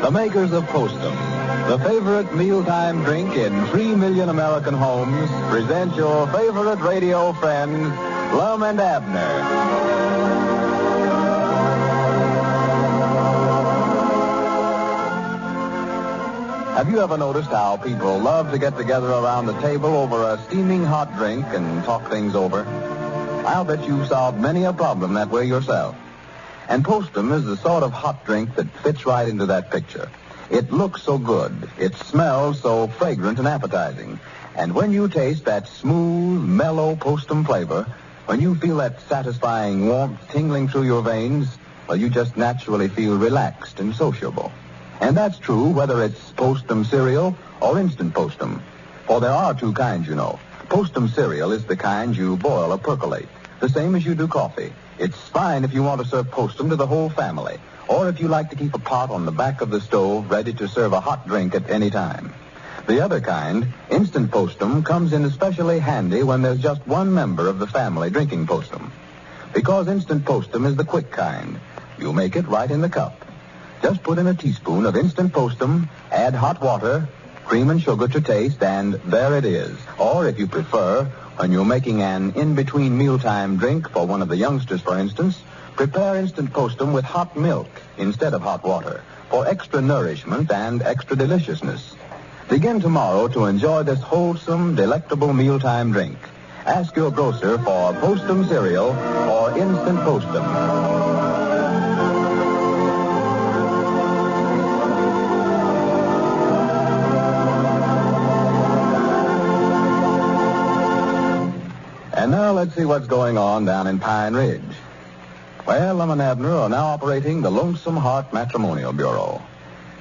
The makers of Postum, the favorite mealtime drink in 3 million American homes, present your favorite radio friends, Lum and Abner. Have you ever noticed how people love to get together around the table over a steaming hot drink and talk things over? I'll bet you've solved many a problem that way yourself. And Postum is the sort of hot drink that fits right into that picture. It looks so good. It smells so fragrant and appetizing. And when you taste that smooth, mellow Postum flavor, when you feel that satisfying warmth tingling through your veins, well, you just naturally feel relaxed and sociable. And that's true whether it's Postum cereal or instant Postum. For there are two kinds, you know. Postum cereal is the kind you boil or percolate, the same as you do coffee. It's fine if you want to serve Postum to the whole family, or if you like to keep a pot on the back of the stove ready to serve a hot drink at any time. The other kind, instant Postum, comes in especially handy when there's just one member of the family drinking Postum. Because instant Postum is the quick kind. You make it right in the cup. Just put in a teaspoon of instant Postum, add hot water, cream and sugar to taste, and there it is. Or, if you prefer, when you're making an in-between mealtime drink for one of the youngsters, for instance, prepare instant Postum with hot milk instead of hot water for extra nourishment and extra deliciousness. Begin tomorrow to enjoy this wholesome, delectable mealtime drink. Ask your grocer for Postum cereal or instant Postum. And now let's see what's going on down in Pine Ridge. Well, Lum and Abner are now operating the Lonesome Heart Matrimonial Bureau.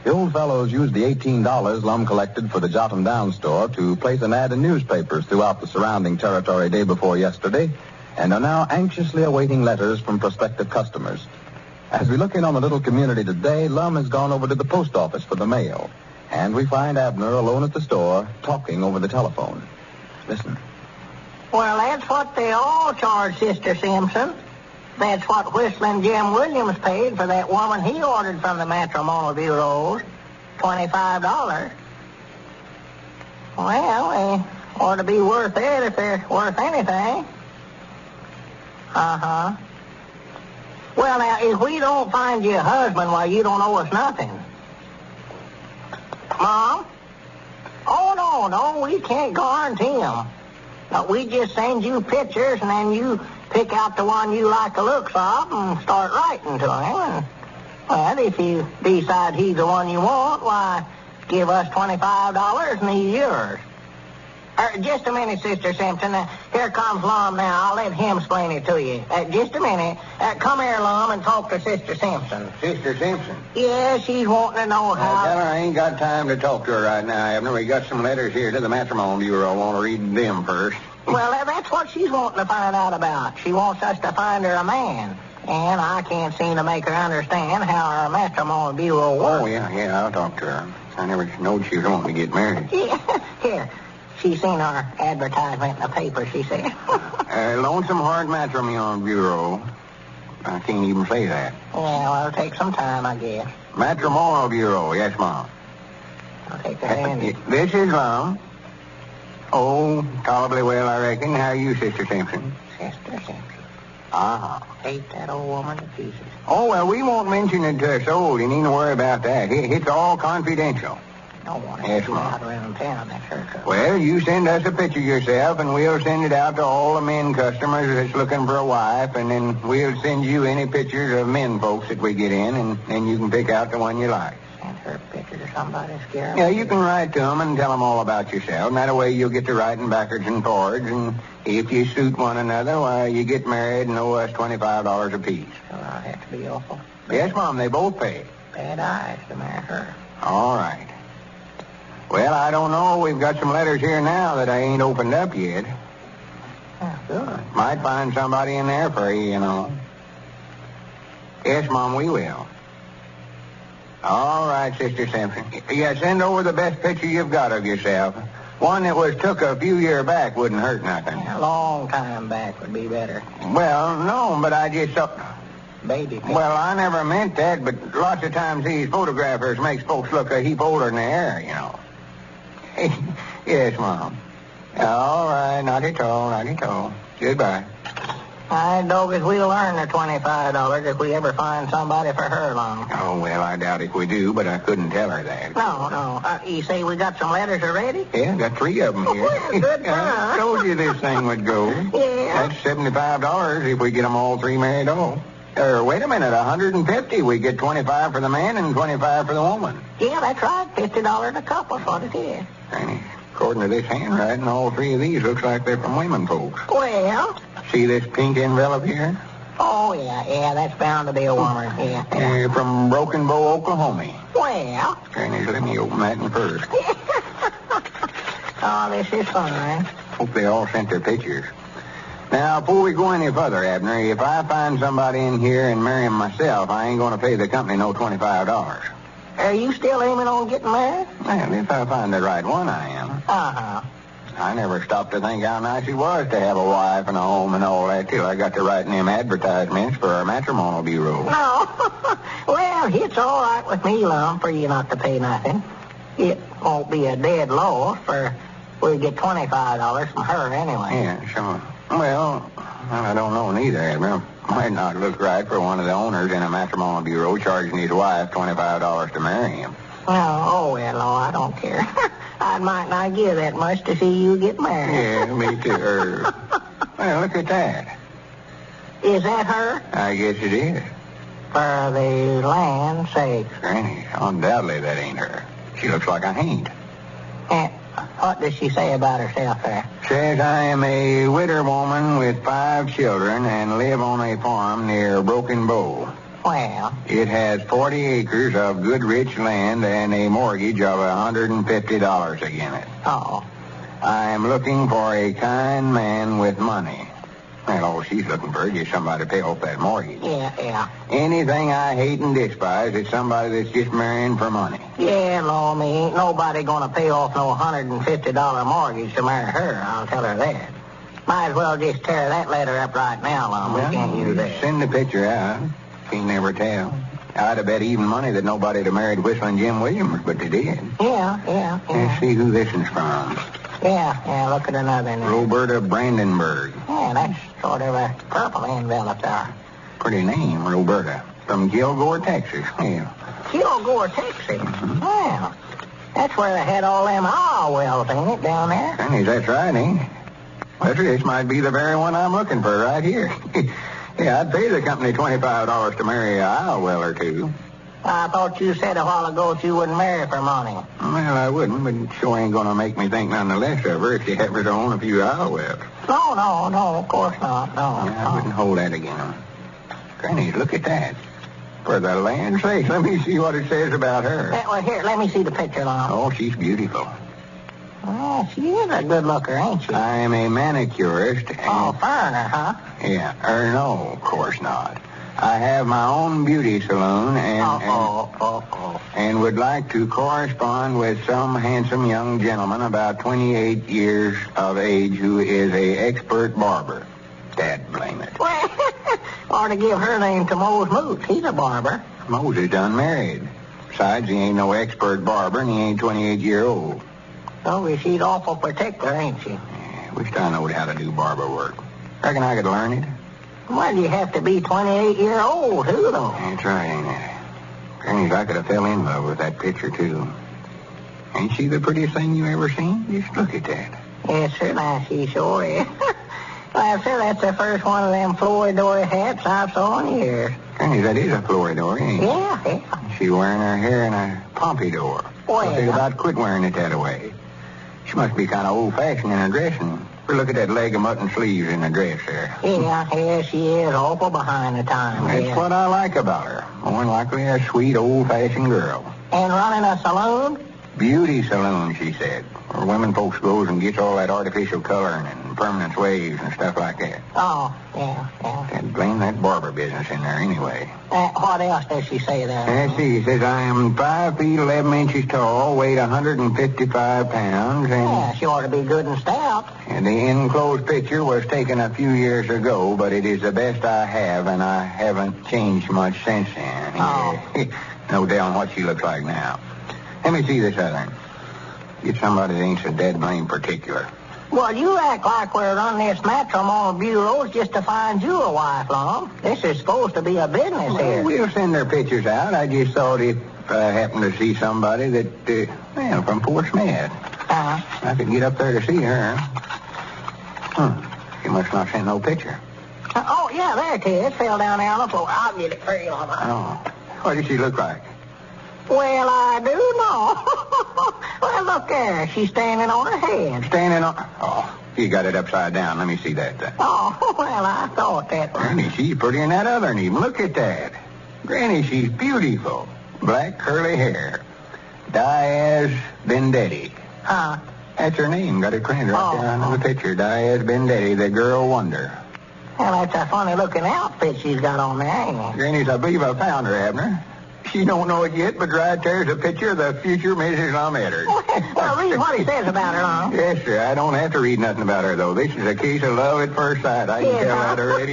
The old fellows used the $18 Lum collected for the Jot'em Down store to place an ad in newspapers throughout the surrounding territory day before yesterday, and are now anxiously awaiting letters from prospective customers. As we look in on the little community today, Lum has gone over to the post office for the mail, and we find Abner alone at the store, talking over the telephone. Listen. Well, that's what they all charge, Sister Simpson. That's what Whistling Jim Williams paid for that woman he ordered from the matrimonial bureaus, $25. Well, they ought to be worth it if they're worth anything. Uh-huh. Well, now, if we don't find you a husband, why, you don't owe us nothing. Mom? Oh, no, we can't guarantee them. But we just send you pictures, and then you pick out the one you like the looks of and start writing to him. And, well, if you decide he's the one you want, why, give us $25 and he's yours. Just a minute, Sister Simpson. Here comes Lum now. I'll let him explain it to you. Just a minute. Come here, Lum, and talk to Sister Simpson. Sister Simpson? Yeah, she's wanting to know how... Tell her I ain't got time to talk to her right now, Abner. We got some letters here to the matrimonial bureau. I want to read them first. Well, that's what she's wanting to find out about. She wants us to find her a man. And I can't seem to make her understand how our matrimonial bureau works. Oh, yeah, I'll talk to her. I never knowed she was wanting to get married. Yeah, here. She seen our advertisement in the paper, she said. Lonesome Heart Matrimonial Bureau. I can't even say that. Yeah, well, it'll take some time, I guess. Matrimonial Bureau, yes, Mom. I'll take that in. This is Lum. Oh, tolerably well, I reckon. How are you, Sister Simpson? Sister Simpson. Uh-huh. Hate that old woman to pieces. Oh, well, we won't mention it to a soul. You needn't worry about that. It's all confidential. Don't want to yes, get out around town, that's her trouble. Well, you send us a picture yourself, and we'll send it out to all the men customers that's looking for a wife, and then we'll send you any pictures of men folks that we get in, and then you can pick out the one you like. Send her a picture to somebody to scare them? Yeah, you can write to them and tell them all about yourself, and that way you'll get to writing backwards and forwards, and if you suit one another, why, you get married and owe us $25 apiece. Well, I'll have to be awful. Yes, Mom, they both pay. Bad eyes to marry her. All right. Well, I don't know. We've got some letters here now that I ain't opened up yet. Oh, good. Might find somebody in there for you, you know. Yes, Mom, we will. All right, Sister Simpson. Yeah, send over the best picture you've got of yourself. One that was took a few years back wouldn't hurt nothing. Yeah, a long time back would be better. Well, no, but I just... baby pictures. Well, I never meant that, but lots of times these photographers makes folks look a heap older than they are, you know. Yes, Mom. All right, not at all, not at all. Goodbye. I doggies, we'll earn the $25 if we ever find somebody for her, Lum. Oh, well, I doubt if we do, but I couldn't tell her that. No. You say we got some letters already? Yeah, got 3 of them here. Well, good for I us. told you this thing would go. Yeah. That's $75 if we get them all 3 married off. Wait a minute, $150. We get $25 for the man and $25 for the woman. Yeah, that's right. $50 a couple is what it is. And according to this handwriting, all 3 of these looks like they're from women folks. Well... See this pink envelope here? Oh, yeah, that's bound to be a woman. Yeah. From Broken Bow, Oklahoma. Well... Granny, let me open that one first. Oh, this is fine. Hope they all sent their pictures. Now, before we go any further, Abner, if I find somebody in here and marry him myself, I ain't going to pay the company no $25. Are you still aiming on getting married? Well, if I find the right one, I am. Uh-huh. I never stopped to think how nice it was to have a wife and a home and all that till I got to writing them advertisements for our matrimonial bureau. No. Well, it's all right with me, Lum, for you not to pay nothing. It won't be a dead loss, for we'll get $25 from her anyway. Yeah, sure. Well, I don't know neither, Abner. Might not look right for one of the owners in a matrimonial bureau charging his wife $25 to marry him. Oh, well, I don't care. I might not give that much to see you get married. Yeah, me too. Well, look at that. Is that her? I guess it is. For the land's sake. Granny, undoubtedly that ain't her. She looks like a haint. And what does she say about herself there? Says I am a widow woman with 5 children and live on a farm near Broken Bow. Well... It has 40 acres of good rich land and a mortgage of $150 against it. Oh. I am looking for a kind man with money. Well, all she's looking for is just somebody to pay off that mortgage. Yeah. Anything I hate and despise is somebody that's just marrying for money. Yeah, Lord, me, ain't nobody gonna pay off no $150 mortgage to marry her. I'll tell her that. Might as well just tear that letter up right now, Lum. We can't use that. Send the picture out. Can't never tell. I'd have bet even money that nobody'd have married Whistling Jim Williams, but they did. Yeah. Let's see who this is from. Yeah, look at another name. Roberta Brandenburg. Yeah, that's sort of a purple envelope there. Pretty name, Roberta. From Gilgore, Texas. Yeah. Gilgore, Texas? Well, that's where they had all them oil wells, ain't it, down there? Granny, that's right, ain't it? Well, this might be the very one I'm looking for right here. Yeah, I'd pay the company $25 to marry an oil well or two. I thought you said a while ago that you wouldn't marry for money. Well, I wouldn't, but it sure ain't going to make me think none the less of her if she happens to own a few oil wells. No, of course not. No. Yeah, I wouldn't hold that against her. Granny, look at that. For the land's sake, let me see what it says about her. Well, here, let me see the picture, Lum. Oh, she's beautiful. Well, she is a good looker, ain't she? I am a manicurist. Oh, foreigner, huh? Yeah, no, of course not. I have my own beauty saloon and would like to correspond with some handsome young gentleman about 28 years of age who is a expert barber. Dad blame it. Well, or to give her name to Mose Moots. He's a barber. Mose is done married. Besides, he ain't no expert barber and he ain't 28 year old. So she's awful particular, ain't she? Yeah, wished I knowed how to do barber work. Reckon I could learn it. Well, you have to be 28 year old, too, though. That's right, ain't it? Granny's, I could have fell in love with that picture, too. Ain't she the prettiest thing you ever seen? Just look at that. Yes, sir, now she sure is. Well, sir, that's the first one of them Floridor hats I've saw in years. Granny, that is a Floridor, ain't it? Yeah. She's wearing her hair in a pompadour. Well. Think about quit wearing it that way. She must be kind of old-fashioned in her dressing. Look at that leg of mutton sleeves in the dress there. Yeah, she is awful behind the times. That's what I like about her. More than likely a sweet, old-fashioned girl. And running a saloon? Beauty saloon, she said, where women folks goes and gets all that artificial coloring and permanent waves and stuff like that. Oh, yeah. And blame that barber business in there anyway. What else does she say there? Let's see. He says, I am 5 feet 11 inches tall, weigh 155 pounds, Yeah, she ought to be good and stout. and the enclosed picture was taken a few years ago, but it is the best I have, and I haven't changed much since then. Oh. No telling what she looks like now. Let me see this other. Get somebody that ain't so dead blame particular. Well, you act like we're running this matrimonial bureau just to find you a wife, Lum. This is supposed to be a business here. We'll send their pictures out. I just thought if I happened to see somebody that, from Fort Smith, I could get up there to see her. She must not send no picture. Oh, yeah, there it is. Fell down there on the floor. I'll get it for you, Lum. Oh. What does she look like? Well, I do know. Well, look there. She's standing on her head. Standing on... Oh, you got it upside down. Let me see that. Oh, well, I thought that was... Granny, she's prettier than that other one even. Look at that. Granny, she's beautiful. Black curly hair. Diaz Bendetti. Huh? That's her name. Got it printed right there on the picture. Diaz Bendetti, the girl wonder. Well, that's a funny-looking outfit she's got on there, ain't it? Granny, I believe I found her, Abner. She don't know it yet, but right there's a picture of the future Mrs. Lum Abner. Well, read what he says about her, Lum. Yes, sir. I don't have to read nothing about her, though. This is a case of love at first sight. I can tell that already.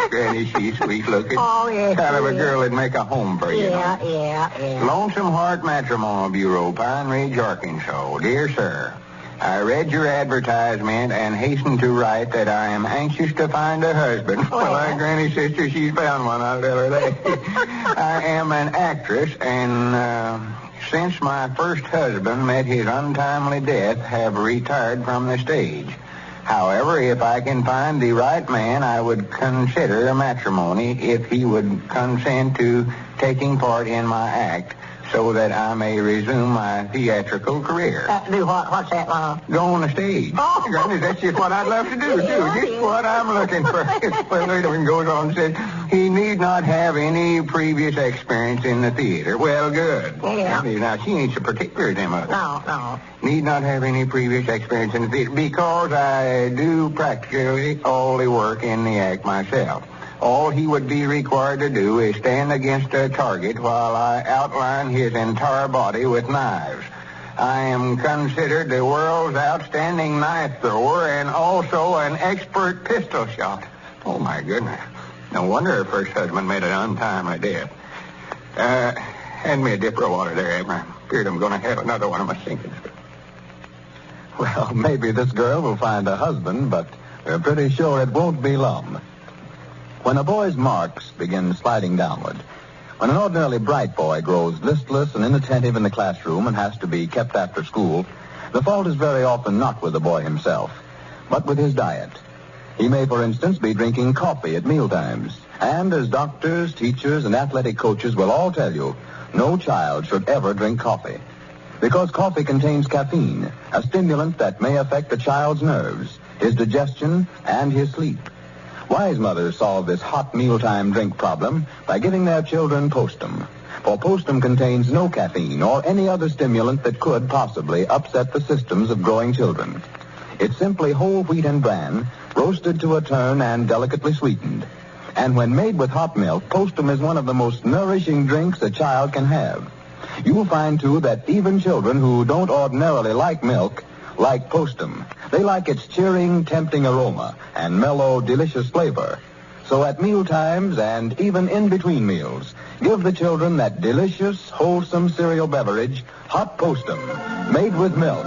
Granny, she's sweet-looking. Oh, yes. Kind of a girl that'd make a home for you. Yeah. Lonesome Heart Matrimonial Bureau, Pine Ridge, Arkansas. Dear sir, I read your advertisement and hasten to write that I am anxious to find a husband. Well, Granny's sister, she's found one. I'll tell her that. I am an actress, and since my first husband met his untimely death, have retired from the stage. However, if I can find the right man, I would consider matrimony if he would consent to taking part in my act, so that I may resume my theatrical career. Do what? What's that, Lum? Go on the stage. Oh. Granny, that's just what I'd love to do, too. Just what I'm looking for. Well, it goes on and says, he need not have any previous experience in the theater. Well, good. Yeah. Now, she ain't so particular, them others. No. Need not have any previous experience in the theater because I do practically all the work in the act myself. All he would be required to do is stand against a target while I outline his entire body with knives. I am considered the world's outstanding knife thrower and also an expert pistol shot. Oh, my goodness. No wonder her first husband made an untimely death. Hand me a dipper of water there, Abner. Feared I'm going to have another one of my sinkings. Well, maybe this girl will find a husband, but we're pretty sure it won't be Lum. When a boy's marks begin sliding downward, when an ordinarily bright boy grows listless and inattentive in the classroom and has to be kept after school, the fault is very often not with the boy himself, but with his diet. He may, for instance, be drinking coffee at mealtimes. And as doctors, teachers, and athletic coaches will all tell you, no child should ever drink coffee. Because coffee contains caffeine, a stimulant that may affect the child's nerves, his digestion, and his sleep. Wise mothers solve this hot mealtime drink problem by giving their children Postum. For Postum contains no caffeine or any other stimulant that could possibly upset the systems of growing children. It's simply whole wheat and bran, roasted to a turn and delicately sweetened. And when made with hot milk, Postum is one of the most nourishing drinks a child can have. You'll find, too, that even children who don't ordinarily like milk like Postum. They like its cheering, tempting aroma and mellow, delicious flavor. So at meal times and even in between meals, give the children that delicious, wholesome cereal beverage, Hot Postum, made with milk.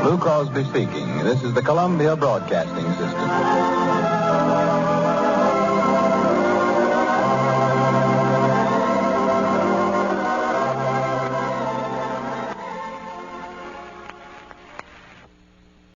Lou Crosby speaking. This is the Columbia Broadcasting System.